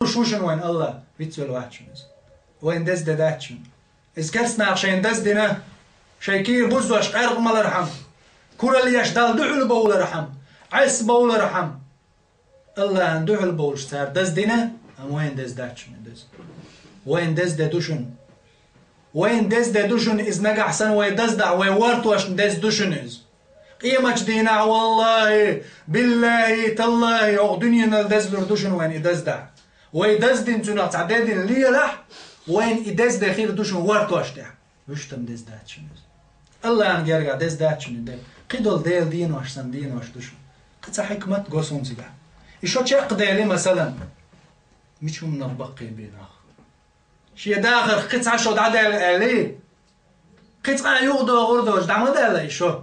شوشن وين الله بيتسول واحدشنز وين دز داتشن إذ كرسنا شين دز دنا شيكير بوزوش قارق مال رحم كورا اللي يشدال دعو بول رحم عس بول رحم الله عن دعو بول صار دز دنا أم وين دز داتشن دز وين دز دوشن وين دز دوشن إذ نجح سن وين دز دع وين ورتوش دز دوشن إذ قيمة دينا والله بالله تالله أو دنيا الدز لردوشن وين إدز دع وين دز دين تنا تعدادين لي لح وين إدز دخير دوشن ورتوش دع وش تم دز داتشن الله عن جرجع دز داتشن ده قدول ديل دين وش سن دين وش دوشن قصة حكمة قصون سجع إيشو تشق ديلي مثلا مش من البقي بيناخ شيء داخل قطعة شو دعدل عليه قطعة يغدو غردوش دعم دعل إيشو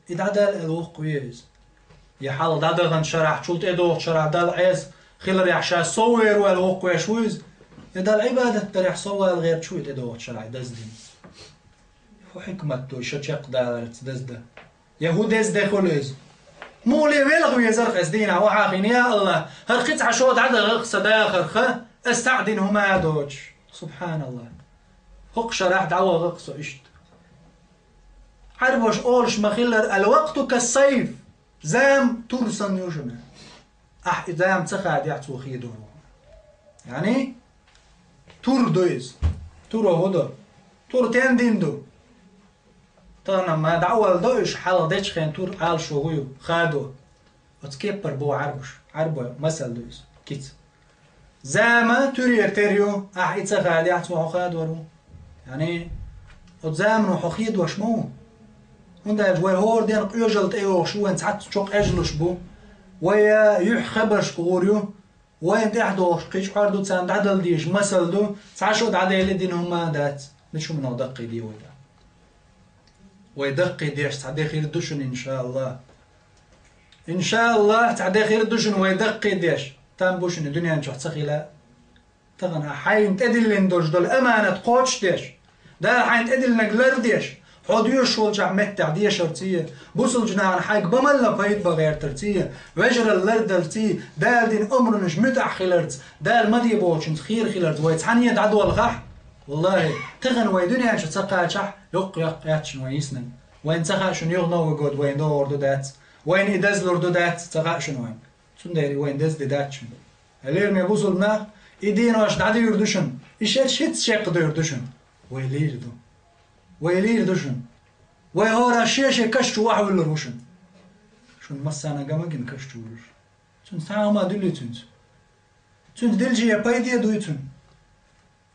يدعدل الوق كويس يحال دعدل عن شرح شلت إدوق شرح دل عز خلر يحشى صور والوق كويس ويز يدل عبادة تريح صور غير شو إدوق شرح دزدين هو حكمته إيشو تشق دعل تدزده يهود دزده خليز مولي ويلغو يزرق أزدينا وحاقين يا الله هالقطعة شو دعدل غقصة داخل خ استعدنهما دوج سبحان الله هق شرح دعوة غقص إشت عربوش أولش مخيلر الوقت كالصيف زام ترسن يوشنا زام تخاد يعطو خيدو يعني تور دويز تورو هدو تور تندين دو طانا ما دعوة دوش حالا ديش خين تور عال شوهيو خادو وتكيبر بو عربو مثل دويز كيت زاما توري تريو إتخاد يعطو خادو يعني وزامن وحخيد وشمو ونداج وهور دين قيوجلت ايوه شو انت حتى تشوق اجلش بو ويا يح خبرش قوريو وين تحدوش قيش حاردو تساند عدل ديش مسل دو تعشود عدل دين هما دات نشو منو دقي دي ويدا ويدقي ديش تعدي خير دوشن ان شاء الله ان شاء الله تعدي خير دوشن ويدقي ديش تام بوشن الدنيا نشوح تسخيلا تغنى حين تدل لندوش دول امانة قوتش ديش دا حين تدل نقلر ديش حديوش والجع متع دي شرطية بوصل جناعن حاج بملا بيت بغير ترتية وجر اللردلتي دال دين أمر نش متع خلرت دال مدي بوشن خير خلرت ويتحني دعدو الغح والله تغن وي دنيا نش تسقى شح يق ياتشن ويسنن وين تسقى يغنو وجود وين دور دو دات وين إدز لردو دات تسقى شن وين تندري وين دز داتشن هلير مي بوصل ما إدين واش دعدو يردوشن إيش شت شق دو يردوشن ويلير دو ويلير دوشن ويهورا شيشة كشتو واحد ولا روشن شون مسانا جماجن كشتو ولا شون ساعة ما دلي تنت دلجي يا بايدي دويتن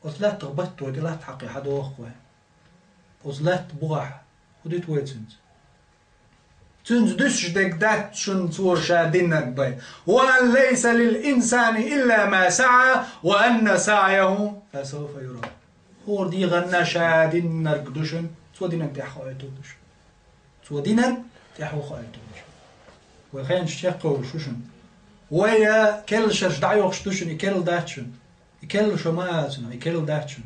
وثلاث تغبط وثلاث حقي حدا وأخوه وثلاث بغاح وديت ويتنت تنت دش دك دات شون صور شادينك باي وأن ليس للإنسان إلا ما سعى وأن سعيه فسوف يرى هور دي غنا شادين نرقدوشن تودينك تحو ايتودوشن تودينك تحو خايتودوشن وخين شيقو شوشن ويا كل شش دعيوخ شتوشن يكل داتشن يكل شمازن يكل داتشن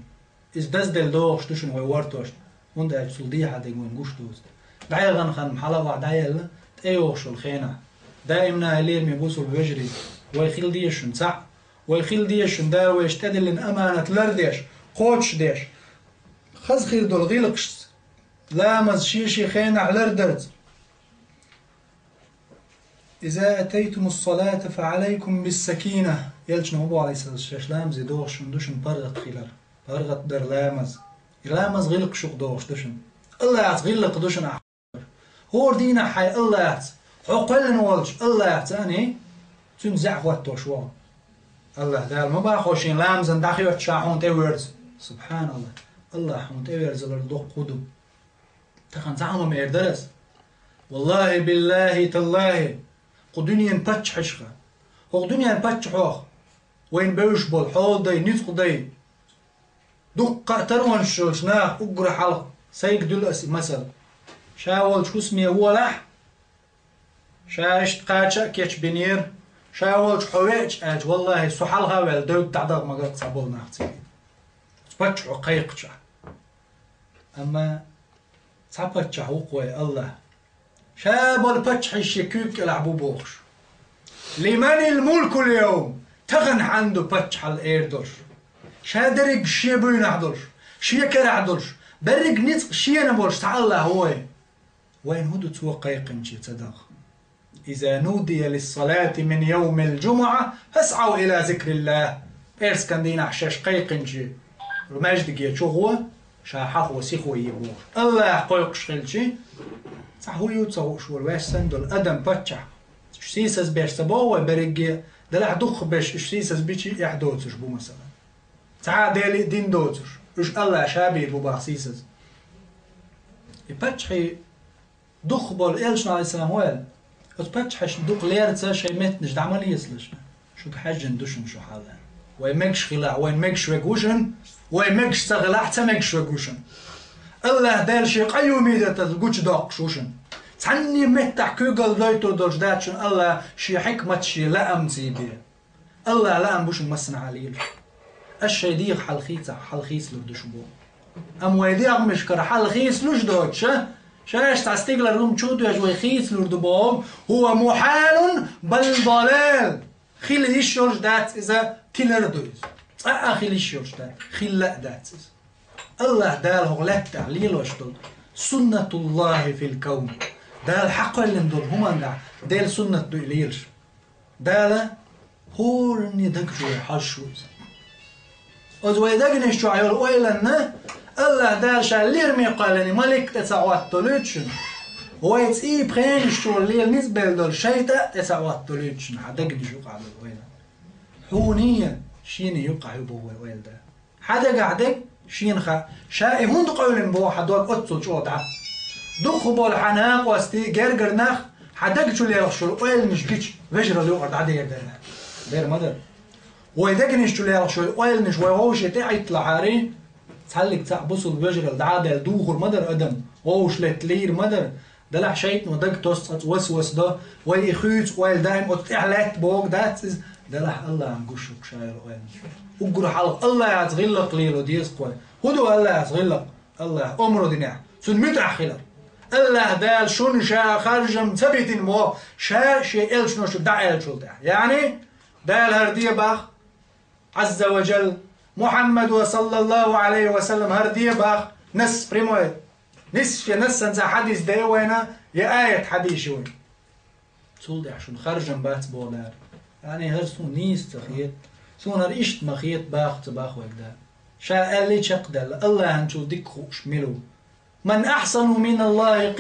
إز دز دل دوخ شتوشن ويورتوش وندا يتسول دي حد يقول قوش دوز دعي غن خن محلا وعد عيال تأيوخ شو الخينة دائما هليل ميبوسوا بوجري ويخيل ديشن صح ويخيل ديشن دا ويشتدل لن أمانة لرديش قوتش ديش خز خير دول غيلقش لامز شيشي خينا على ردرت إذا أتيتم الصلاة فعليكم بالسكينة يلش نوبو عليه السلام لامز يدوش دوشن برغت خيلر برغت در لامز غيلقش دوش دوشن الله يعت غيلق دوشن أحبر هور دينا حي الله يعت عقلن والج الله يعت أني تنزع خواتو شوان الله دال ما باخوشين لامزن داخيوت شاحون تيورز سبحان الله الله حون تيورز لردوق قدو تخن زعما ما يردرس والله بالله تالله قدنيا باتش حشخة قدنيا باتش حوخ وين بيوش بول حول داي نيتق داي دق تروان شناخ اقرا حلق سيق دول اسي مثلا شاول شو اسمي هو لح شاشت قاتشا كيش بنير شاول حويج اج والله سحلها والدود تعدغ مقاط صابول ناختي تبتش عقيقشا اما تبتش عقوي الله شابل بتش الشكوك يلعبوا بوخش لمن الملك اليوم تغن عنده بتش على ايردوش شا درج شي بين عدلش شي كر عدلش برج نيت شي انا بولش تعال هو وين هدو توقع قنشي تداخ إذا نودي للصلاة من يوم الجمعة فاسعوا إلى ذكر الله إرس كان دينا حشاش قيقنشي رماجد جي شو هو شاحخ وسيخو يبور الله قيق شغلشي صحو يوتصو شو الواش سندو الأدم باتشع شسيسس بيش سبوه برجي دلع دخ بيش شسيسس بيشي يحدوتش بو مثلا تعا ديلي دين دوتش إش الله شابي بو باسيسس يباتشي دخ بول إلشنا عليه السلام ويل اتباتشحش دق ليرتسا شي متنش دعمل يسلش شو كحاج ندوشن شو حالا ويمكش خلاع ويمكش وجوشن ويمكش تغلع تمكش وجوشن الله دال شي قيومي ده تلقوش داق شوشن تعني متع كوغل دويتو دوش داتشن الله شي حكمة شي لأم سيدي الله لأم بوش مسنا عليل الشي ديغ حلخيس لردوش بو أم ويديغ مشكر حلخيس لوش دوتش شاش تعستيقل روم تشودو يجوي خيس لردبوم هو محال بل ضلال خيل يشورش دات إذا تلردويز خيل يشورش دات خيل لا دات الله دال غلات تعليل واشتل سنة الله في الكون دال حق اللي ندور هما ندع دال سنة دويليرش دال هورني دكشو يحشوز وزوي دقنشو عيول ويلنا الله دال شالير مي قالني مالك تسعوات تلوتشن هو يتسي برين شو اللي نسبة لدول شيطة تسعوات تلوتشن حدق يقع بالويلة حونيا شين يقع يبوه ويلة حدق عدق شين خا شائي هون قولن بو حدوك أتصل شو دع دخو بول حناق واستي جرجر نخ حدق شو اللي يرخشو ويل مش جيتش فجر اللي يقعد عدي يدرنا دير مدر ويدقنش شو اللي يرخشو ويل مش ويهوش يتعي يطلع عاري تحلق تعبصوا البجر الدعادة دوغر مدر أدم ووش لتلير مدر دلع شيء ودق توسط وسوس ده ويخيط ويل دايم وتعلات بوق داتز دلع الله عم قشك شاير وين وقر حلق الله يعتغلق ليلو ديس قوي هدو الله يعتغلق الله أمره دينع سن متع خلق الله دال شون شا خارجم ثبت مو شا شيء إلش نوش دع إلش يعني دال هردية باخ عز وجل محمد صلى الله عليه وسلم هرديه باخ نس بريمويد نس في نس انزا حديث ده وينا يا آية حديث وين سولد عشان خرجن بات بولار يعني هرسو نيس تخيط سونر إشت مخيط باخ تباخ وكدا شاء اللي شقدل الله هنشو ديك خوش ملو من أحسن من الله قيل